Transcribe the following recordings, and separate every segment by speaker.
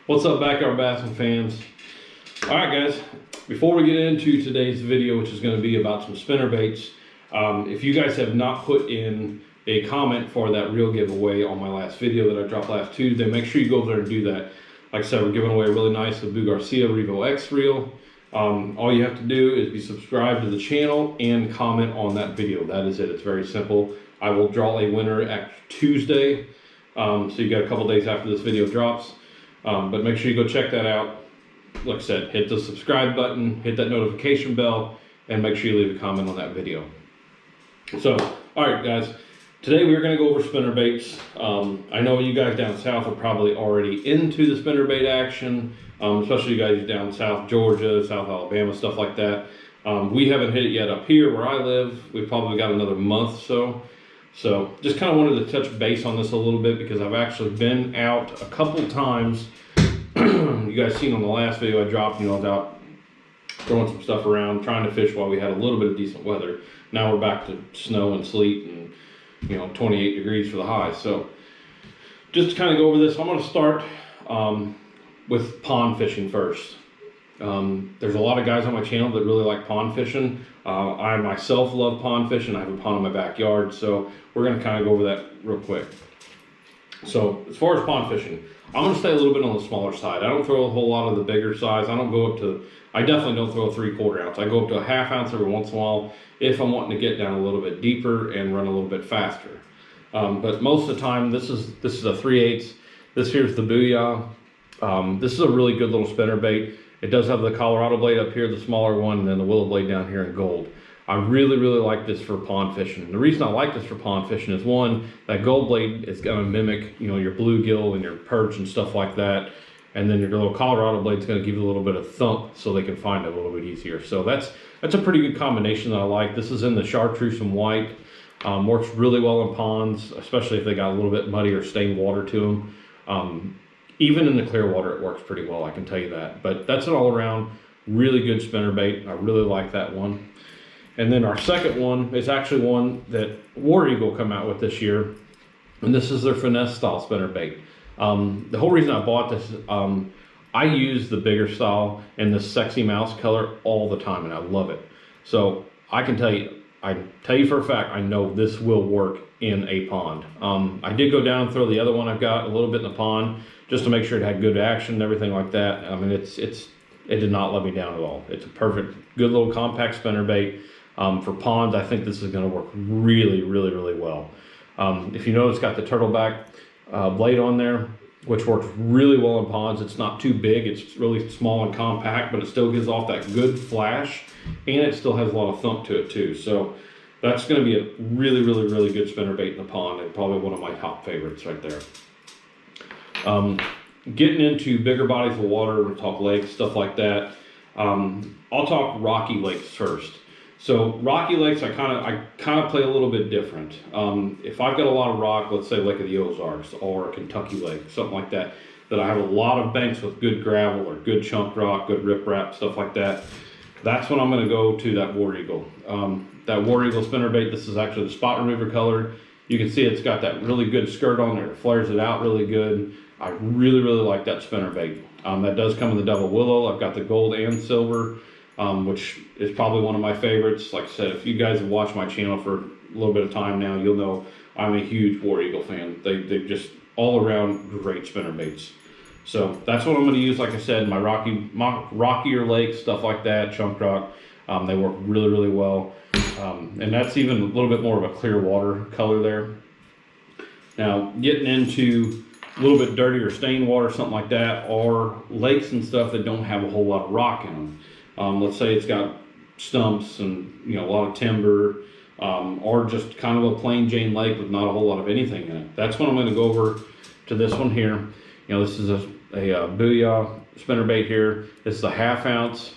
Speaker 1: What's up, backyard bassing fans? All right, guys, before we get into today's video, which is going to be about some spinnerbaits, if you guys have not put in a comment for that reel giveaway on my last video that I dropped last Tuesday, make sure you go over there and do that. Like I said, we're giving away a really nice Abu Garcia Revo X reel. All you have to do is be subscribed to the channel and comment on that video. That is it. It's very simple. I will draw a winner at Tuesday, so you got a couple days after this video drops. But make sure you go check that out. Like I said, hit the subscribe button, hit that notification bell, and make sure you leave a comment on that video. So, all right, guys, today we're going to go over spinnerbaits. I know you guys down south are probably already into the spinnerbait action, especially you guys down south Georgia, South Alabama, stuff like that. We haven't hit it yet up here where I live. We've probably got another month so. So just kind of wanted to touch base on this a little bit because I've actually been out a couple times. You guys seen on the last video I dropped, I was out throwing some stuff around, trying to fish while we had a little bit of decent weather. Now we're back to snow and sleet and 28 degrees for the high. So just to kind of go over this, I'm going to start with pond fishing first. There's a lot of guys on my channel that really like pond fishing. I myself love pond fishing. I have a pond in my backyard, so we're going to kind of go over that real quick. So as far as pond fishing, I'm going to stay a little bit on the smaller side. I don't throw a whole lot of the bigger size. I definitely don't throw a 3/4 ounce. I go up to a 1/2 ounce every once in a while if I'm wanting to get down a little bit deeper and run a little bit faster. But most of the time, this is a 3/8. This here's the Booyah. This is a really good little spinnerbait. It does have the Colorado blade up here, the smaller one, and then the willow blade down here in gold. I really like this for pond fishing. The reason I like this for pond fishing is, one, that gold blade is going to mimic, your bluegill and your perch and stuff like that. And then your little Colorado blade is going to give you a little bit of thump so they can find it a little bit easier. So that's a pretty good combination that I like. This is in the chartreuse and white. Works really well in ponds, especially if they got a little bit muddy or stained water to them. Even in the clear water, it works pretty well, I can tell you that. But that's an all-around really good spinnerbait. I really like that one. And then our second one is actually one that War Eagle come out with this year, and this is their finesse style spinnerbait. The whole reason I bought this, I use the bigger style in the sexy mouse color all the time, and I love it. So I can tell you for a fact, I know this will work in a pond. I did go down and throw the other one I've got a little bit in the pond just to make sure it had good action and everything like that. I mean, it did not let me down at all. It's a perfect, good little compact spinnerbait. For ponds, I think this is going to work really well. If you notice, it's got the turtleback blade on there, which works really well in ponds. It's not too big, it's really small and compact, but it still gives off that good flash, and it still has a lot of thump to it too. So that's going to be a really good spinnerbait in the pond, and probably one of my top favorites right there. Getting into bigger bodies of water, we'll talk lakes, stuff like that. I'll talk rocky lakes first. So rocky lakes, I kind of play a little bit different. If I've got a lot of rock, let's say Lake of the Ozarks or Kentucky Lake, something like that, that I have a lot of banks with good gravel or good chunk rock, good riprap, stuff like that, that's when I'm going to go to that War Eagle. That War Eagle spinnerbait, this is actually the spot remover color. You can see it's got that really good skirt on there. It flares it out really good. I really like that spinnerbait. That does come in the double willow. I've got the gold and silver, which is probably one of my favorites. Like I said, if you guys have watched my channel for a little bit of time now, you'll know I'm a huge War Eagle fan. They're just all around great spinnerbaits. So that's what I'm going to use, like I said, my rockier lakes, stuff like that, chunk rock. They work really well. And that's even a little bit more of a clear water color there. Now, getting into a little bit dirtier stained water, something like that, or lakes and stuff that don't have a whole lot of rock in them. Let's say it's got stumps and a lot of timber, or just kind of a plain Jane lake with not a whole lot of anything in it. That's when I'm going to go over to this one here. This is a Booyah spinnerbait here. This is a 1/2 ounce.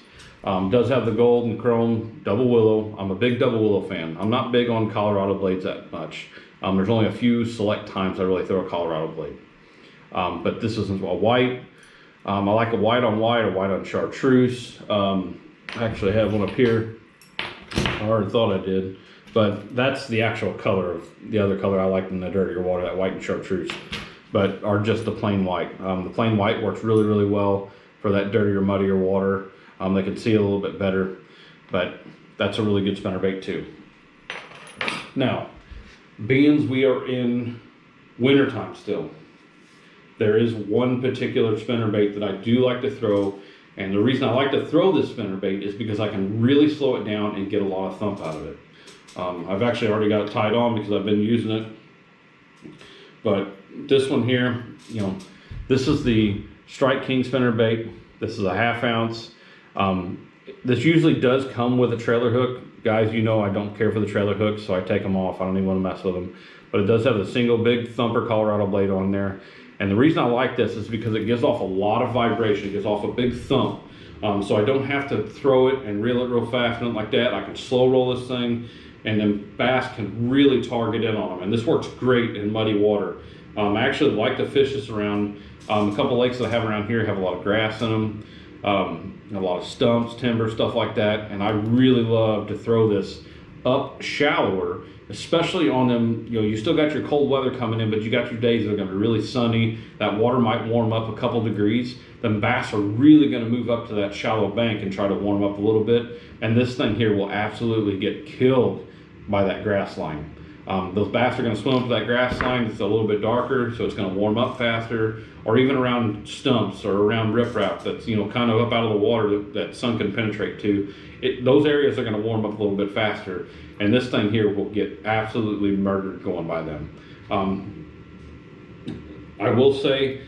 Speaker 1: Does have the gold and chrome double willow. I'm a big double willow fan. I'm not big on Colorado blades that much. There's only a few select times I really throw a Colorado blade. But this is a white. I like a white on white, a white on chartreuse. I actually have one up here. I already thought I did, but that's the actual color of the other color I like in the dirtier water, that white and chartreuse. but are just the plain white. The plain white works really, really well for that dirtier, muddier water. They can see a little bit better, but that's a really good spinnerbait too. Now, being we are in wintertime still, there is one particular spinnerbait that I do like to throw, and the reason I like to throw this spinnerbait is because I can really slow it down and get a lot of thump out of it. I've actually already got it tied on because I've been using it, but this one here, you know, this is the Strike King spinnerbait. This is a 1/2 ounce. This usually does come with a trailer hook. Guys, you know I don't care for the trailer hooks, so I take them off. I don't even want to mess with them. But it does have a single big thumper Colorado blade on there. And the reason I like this is because it gives off a lot of vibration. It gives off a big thump. So I don't have to throw it and reel it real fast, nothing like that. I can slow roll this thing, and then bass can really target in on them. And this works great in muddy water. I actually like to fish this around, a couple lakes that I have around here have a lot of grass in them. A lot of stumps, timber, stuff like that, and I really love to throw this up shallower, especially on them. You know, you still got your cold weather coming in, but you got your days that are going to be really sunny. That water might warm up a couple degrees. Then bass are really going to move up to that shallow bank and try to warm up a little bit, and this thing here will absolutely get killed by that grass line. Those bass are going to swim up to that grass line. It's a little bit darker, so it's going to warm up faster, or even around stumps or around riprap that's, you know, kind of up out of the water that sun can penetrate to. Those areas are going to warm up a little bit faster, and this thing here will get absolutely murdered going by them. I will say,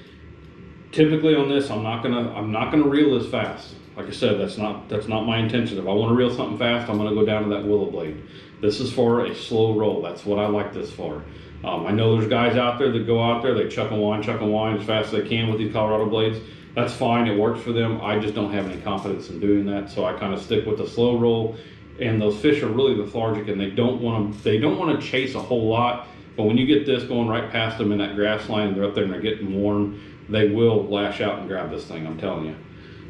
Speaker 1: typically on this, I'm not gonna reel this fast. Like I said, that's not my intention. If I want to reel something fast, I'm going to go down to that willow blade. This is for a slow roll. That's what I like this for. I know there's guys out there that go out there, they chuck and wind as fast as they can with these Colorado blades. That's fine, it works for them. I just don't have any confidence in doing that, so I kind of stick with the slow roll. And those fish are really lethargic, and they don't want to chase a whole lot. But when you get this going right past them in that grass line, and they're up there and they're getting warm, they will lash out and grab this thing, I'm telling you.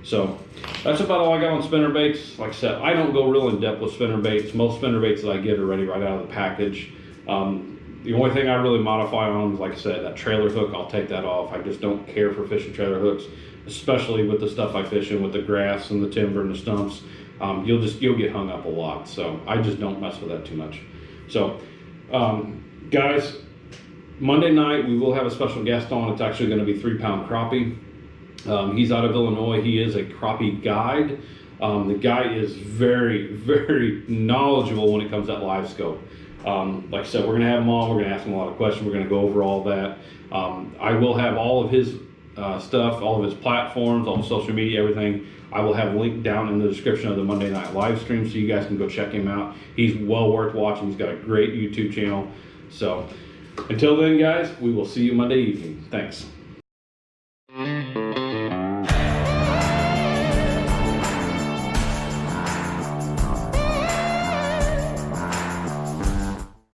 Speaker 1: So that's about all I got on spinnerbaits. Like I said, I don't go real in depth with spinnerbaits. Most spinnerbaits that I get are ready right out of the package. The only thing I really modify on them is, like I said, that trailer hook, I'll take that off. I just don't care for fishing trailer hooks, especially with the stuff I fish in with the grass and the timber and the stumps. You'll get hung up a lot. So I just don't mess with that too much. So guys, Monday night we will have a special guest on. It's actually going to be 3-pound crappie. He's out of Illinois. He is a crappie guide. The guy is very, very knowledgeable when it comes to that live scope. Like I said, we're going to have him on. We're going to ask him a lot of questions. We're going to go over all that. I will have all of his stuff, all of his platforms, all the social media, everything. I will have linked down in the description of the Monday night live stream, so you guys can go check him out. He's well worth watching. He's got a great YouTube channel. So until then, guys, we will see you Monday evening. Thanks.